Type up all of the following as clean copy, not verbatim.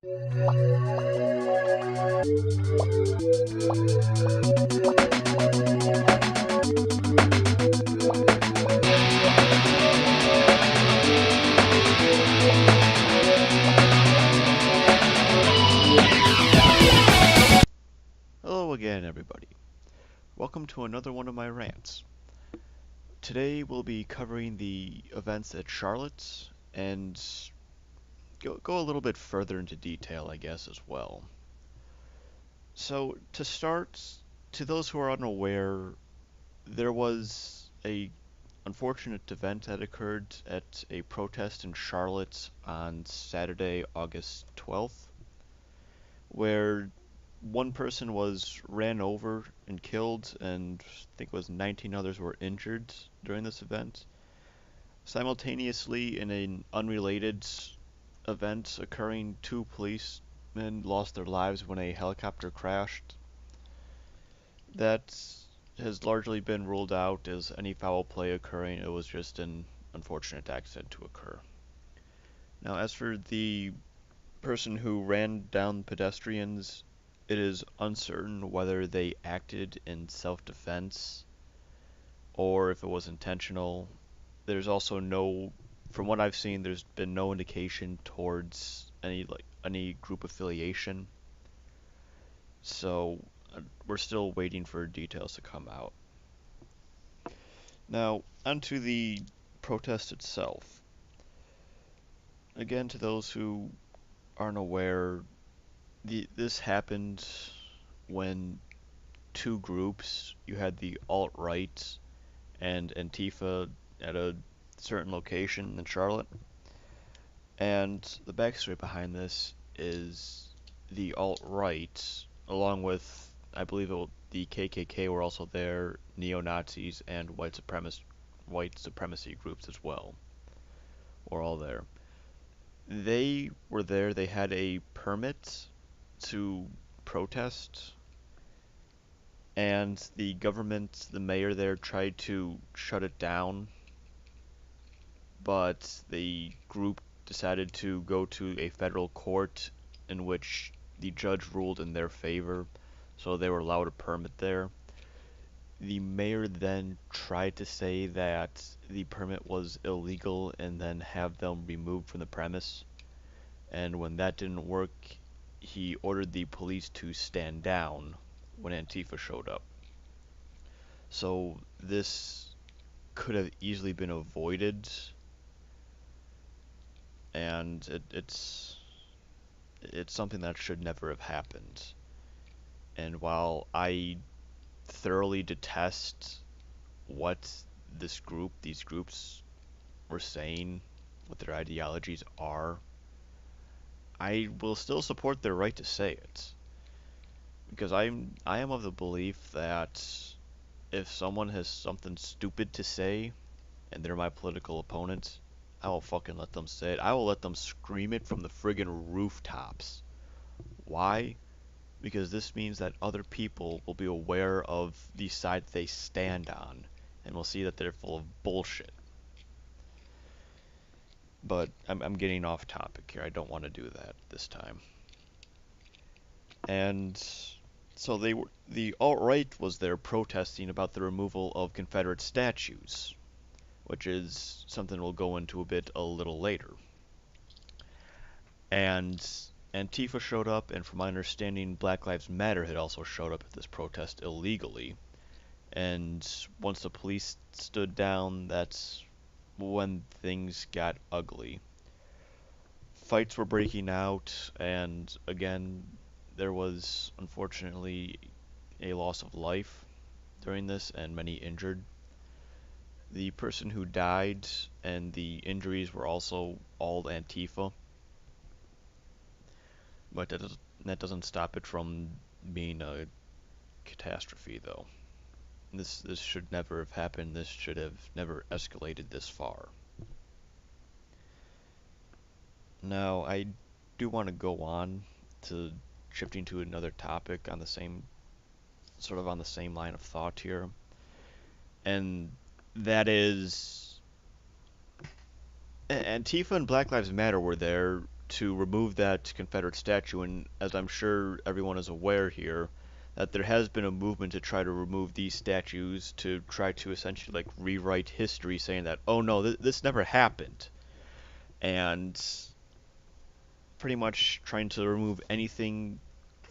Hello again, everybody. Welcome to another one of my rants. Today we'll be covering the events at Charlotte and go a little bit further into detail, I guess, as well. So, to start, to those who are unaware, there was a unfortunate event that occurred at a protest in Charlotte on Saturday, August 12th, where one person was ran over and killed, and I think it was 19 others were injured during this event. Simultaneously, in an unrelated event occurring, two policemen lost their lives when a helicopter crashed. That has largely been ruled out as any foul play occurring. It was just an unfortunate accident to occur. Now, as for the person who ran down pedestrians, it is uncertain whether they acted in self-defense or if it was intentional. There's also no, from what I've seen, there's been no indication towards any group affiliation. So we're still waiting for details to come out. Now, onto the protest itself. Again, to those who aren't aware, this happened when two groups, you had the alt-right and Antifa at a certain location in Charlotte. And the backstory behind this is the alt-right, along with, I believe the KKK were also there, neo-Nazis, and white supremacy groups as well, were all there. They were there, they had a permit to protest, and the government, the mayor there, tried to shut it down, but the group decided to go to a federal court in which the judge ruled in their favor, so they were allowed a permit there. The mayor then tried to say that the permit was illegal and then have them removed from the premise, and when that didn't work, he ordered the police to stand down when Antifa showed up. So this could have easily been avoided, and it's something that should never have happened. And while I thoroughly detest what these groups were saying, what their ideologies are, I will still support their right to say it. Because I am of the belief that if someone has something stupid to say and they're my political opponent, I will fucking let them say it. I will let them scream it from the friggin' rooftops. Why? Because this means that other people will be aware of the side they stand on and will see that they're full of bullshit. But I'm getting off topic here. I don't want to do that this time. And so the alt-right was there protesting about the removal of Confederate statues, which is something we'll go into a little later. And Antifa showed up, and from my understanding, Black Lives Matter had also showed up at this protest illegally. And once the police stood down, that's when things got ugly. Fights were breaking out, and again, there was unfortunately a loss of life during this and many injured. The person who died and the injuries were also all Antifa, but that doesn't stop it from being a catastrophe, though. This should never have happened. This should have never escalated this far. Now, I do want to go on to shifting to another topic on the same sort of on the same line of thought here, and that is Antifa and Black Lives Matter were there to remove that Confederate statue, and as I'm sure everyone is aware here, that there has been a movement to try to remove these statues to try to essentially like rewrite history, saying that, oh no, this never happened, and pretty much trying to remove anything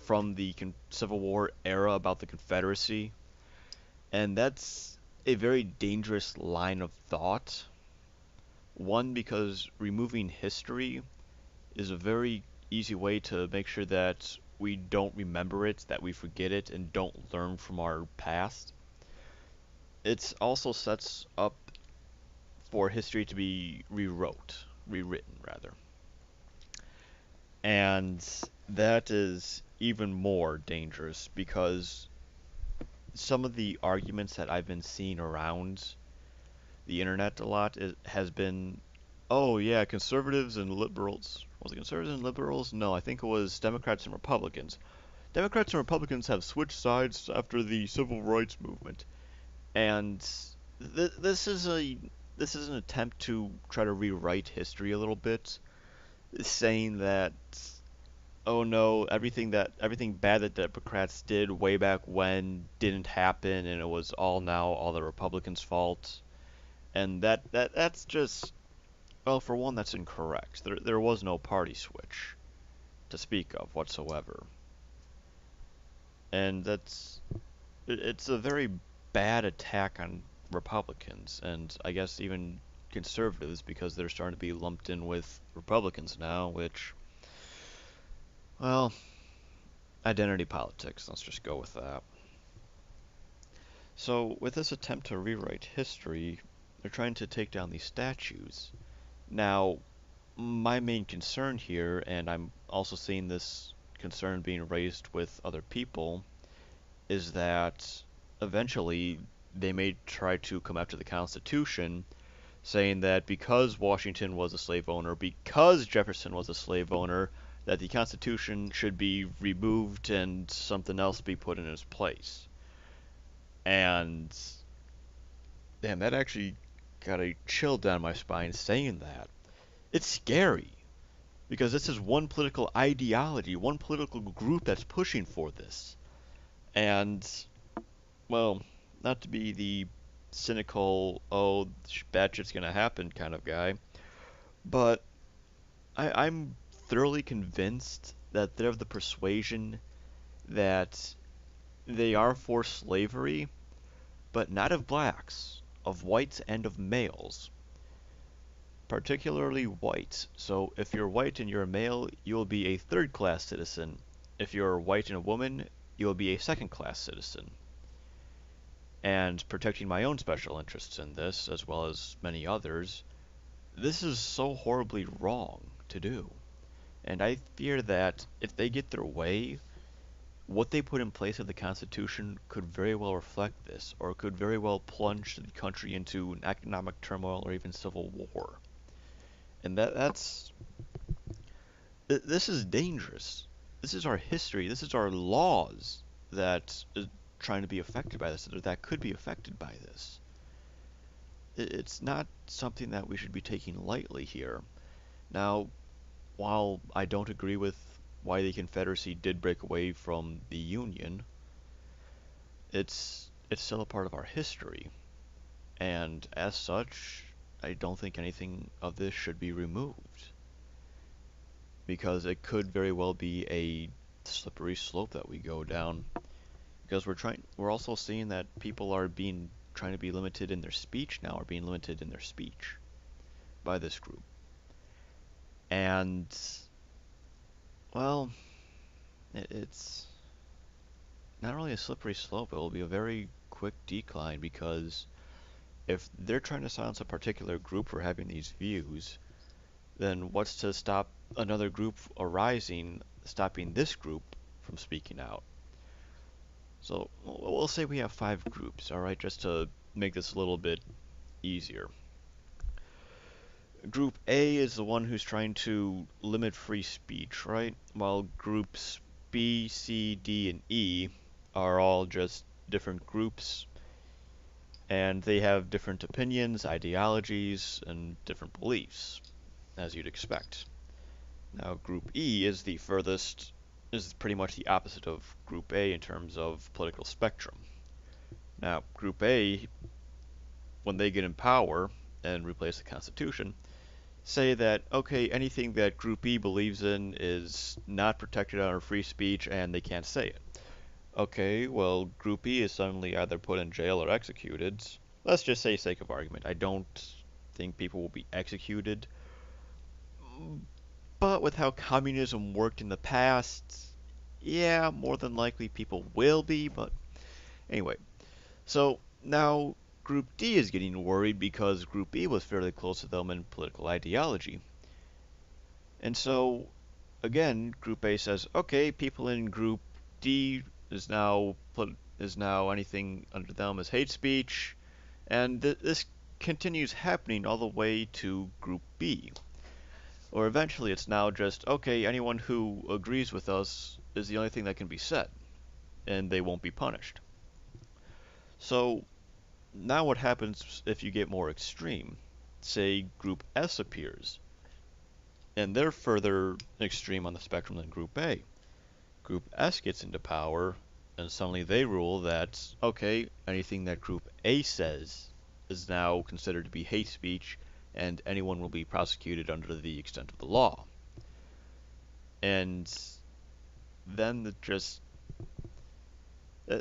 from the Civil War era about the Confederacy, and that's a very dangerous line of thought. One, because removing history is a very easy way to make sure that we don't remember it, that we forget it, and don't learn from our past. It also sets up for history to be rewritten rather. And that is even more dangerous because some of the arguments that I've been seeing around the internet a lot has been, oh yeah, conservatives and liberals. Was it conservatives and liberals? No, I think it was Democrats and Republicans. Democrats and Republicans have switched sides after the civil rights movement, and this is an attempt to try to rewrite history a little bit, saying that, oh no, everything bad that Democrats did way back when didn't happen, and it was all now all the Republicans' fault. And that's just, well, for one, that's incorrect. There was no party switch to speak of whatsoever, and it's a very bad attack on Republicans, and I guess even conservatives, because they're starting to be lumped in with Republicans now, which, well, identity politics. Let's just go with that. So, with this attempt to rewrite history, they're trying to take down these statues. Now, my main concern here, and I'm also seeing this concern being raised with other people, is that eventually they may try to come after the Constitution, saying that because Washington was a slave owner, because Jefferson was a slave owner, that the Constitution should be removed and something else be put in its place. And damn, that actually got a chill down my spine saying that. It's scary because this is one political ideology, one political group that's pushing for this. And, well, not to be the cynical, oh, bad shit's gonna happen kind of guy, but I'm thoroughly convinced that they're of the persuasion that they are for slavery, but not of blacks, of whites and of males, particularly whites. So if you're white and you're a male, you will be a third class citizen. If you're white and a woman, you will be a second class citizen. And protecting my own special interests in this, as well as many others, this is so horribly wrong to do. And I fear that if they get their way, what they put in place of the Constitution could very well reflect this, or could very well plunge the country into an economic turmoil or even civil war. And this is dangerous. This is our history. This is our laws that is trying to be affected by this, or that could be affected by this. It's not something that we should be taking lightly here. Now, while I don't agree with why the Confederacy did break away from the Union, it's still a part of our history, and as such, I don't think anything of this should be removed because it could very well be a slippery slope that we go down. Because we're also seeing that people are being trying to be limited in their speech now, are being limited in their speech by this group, and well, it's not really a slippery slope. It will be a very quick decline because if they're trying to silence a particular group for having these views, then what's to stop another group arising, stopping this group from speaking out? So we'll say we have 5 groups, all right, just to make this a little bit easier. Group A is the one who's trying to limit free speech, right? While groups B, C, D, and E are all just different groups, and they have different opinions, ideologies, and different beliefs, as you'd expect. Now, Group E is the furthest, is pretty much the opposite of Group A in terms of political spectrum. Now, Group A, when they get in power and replace the Constitution, say that, okay, anything that Group E believes in is not protected under free speech and they can't say it. Okay, well, Group E is suddenly either put in jail or executed. Let's just say, sake of argument, I don't think people will be executed, but with how communism worked in the past, yeah, more than likely people will be, but anyway. So now Group D is getting worried because Group E was fairly close to them in political ideology. And so, again, Group A says, okay, people in Group D is now anything under them is hate speech, and this continues happening all the way to Group B. Or eventually it's now just, okay, anyone who agrees with us is the only thing that can be said, and they won't be punished. So now what happens if you get more extreme? Say Group S appears, and they're further extreme on the spectrum than Group A. Group S gets into power, and suddenly they rule that, okay, anything that Group A says is now considered to be hate speech, and anyone will be prosecuted under the extent of the law. And then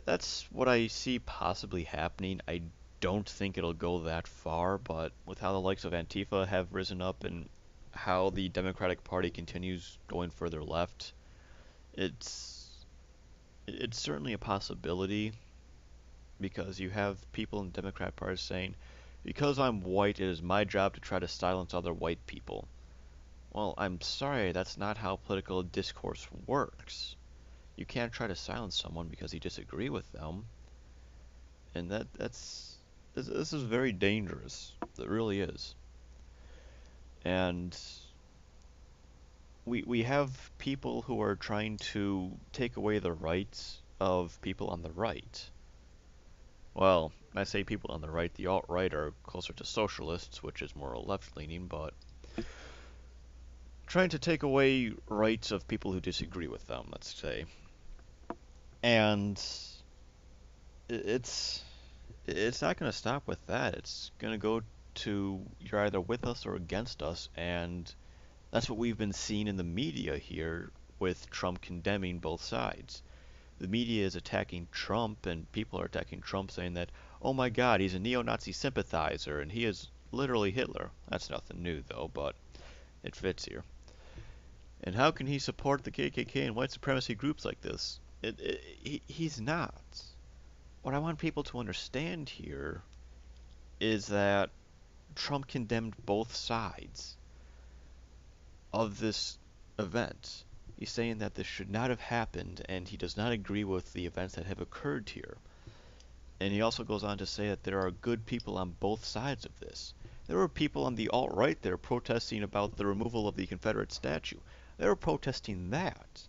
that's what I see possibly happening. I don't think it'll go that far, but with how the likes of Antifa have risen up and how the Democratic Party continues going further left, it's it's certainly a possibility because you have people in the Democrat Party saying, because I'm white, it is my job to try to silence other white people. Well, I'm sorry, that's not how political discourse works. You can't try to silence someone because you disagree with them, and this is very dangerous. It really is. And we have people who are trying to take away the rights of people on the right. Well, I say people on the right, the alt-right are closer to socialists, which is more left-leaning, but trying to take away rights of people who disagree with them, let's say. And it's it's not going to stop with that. It's going to go to you're either with us or against us, and that's what we've been seeing in the media here with Trump condemning both sides. The media is attacking Trump, and people are attacking Trump saying that, oh my god, he's a neo-Nazi sympathizer, and he is literally Hitler. That's nothing new, though, but it fits here. And how can he support the KKK and white supremacy groups like this? He's not. What I want people to understand here is that Trump condemned both sides of this event. He's saying that this should not have happened, and he does not agree with the events that have occurred here. And he also goes on to say that there are good people on both sides of this. There were people on the alt-right there protesting about the removal of the Confederate statue. They were protesting that.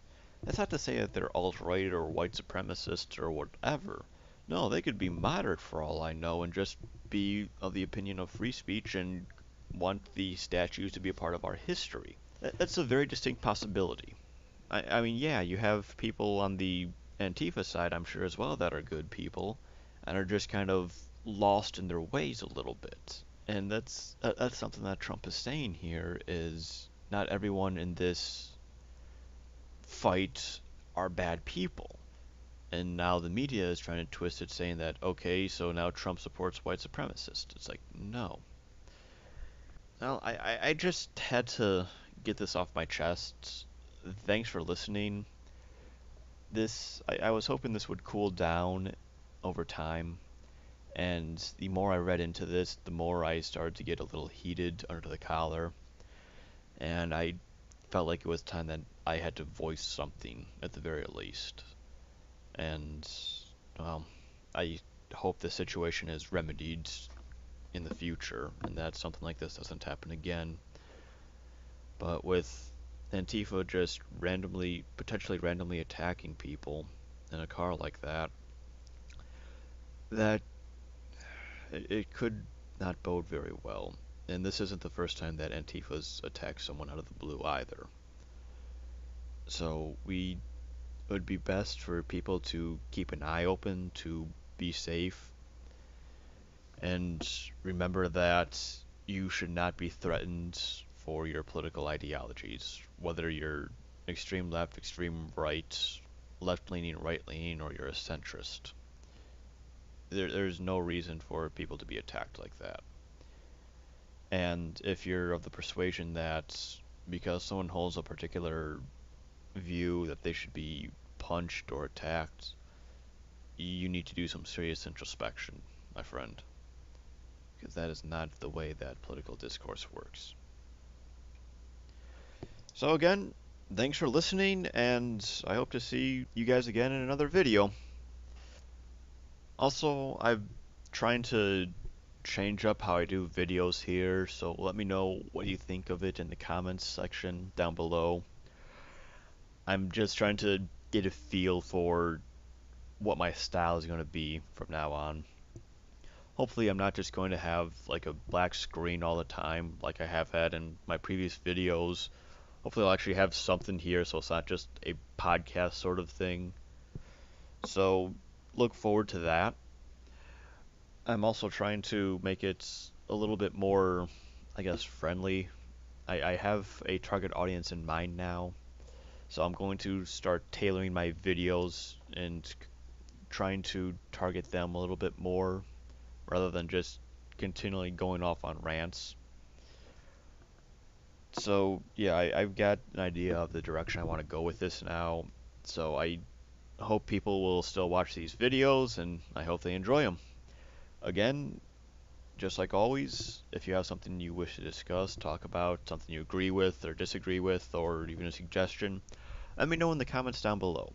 That's not to say that they're alt-right or white supremacists or whatever. No, they could be moderate for all I know and just be of the opinion of free speech and want the statues to be a part of our history. That's a very distinct possibility. I mean, yeah, you have people on the Antifa side, I'm sure, as well, that are good people and are just kind of lost in their ways a little bit. And that's something that Trump is saying here is not everyone in this fight are bad people. And now the media is trying to twist it saying that, okay, so now Trump supports white supremacists. It's like, no. Well, I just had to get this off my chest. Thanks for listening. I was hoping this would cool down over time, and the more I read into this, the more I started to get a little heated under the collar, and I felt like it was time that I had to voice something at the very least. And, well, I hope the situation is remedied in the future, and that something like this doesn't happen again. But with Antifa just potentially randomly attacking people in a car like that, that it could not bode very well. And this isn't the first time that Antifa's attacked someone out of the blue either. So it would be best for people to keep an eye open, to be safe, and remember that you should not be threatened for your political ideologies, whether you're extreme left, extreme right, left leaning, right leaning, or you're a centrist. There's no reason for people to be attacked like that. And if you're of the persuasion that because someone holds a particular view that they should be punched or attacked, you need to do some serious introspection, my friend, because that is not the way that political discourse works. So again, thanks for listening, and I hope to see you guys again in another video. Also, I'm trying to change up how I do videos here, so let me know what you think of it in the comments section down below. I'm just trying to get a feel for what my style is going to be from now on. Hopefully I'm not just going to have like a black screen all the time like I have had in my previous videos. Hopefully I'll actually have something here so it's not just a podcast sort of thing. So look forward to that. I'm also trying to make it a little bit more, I guess, friendly. I have a target audience in mind now, so I'm going to start tailoring my videos and trying to target them a little bit more rather than just continually going off on rants. So yeah, I've got an idea of the direction I want to go with this now. So I hope people will still watch these videos and I hope they enjoy them. Again, just like always, if you have something you wish to discuss, talk about, something you agree with or disagree with, or even a suggestion, let me know in the comments down below.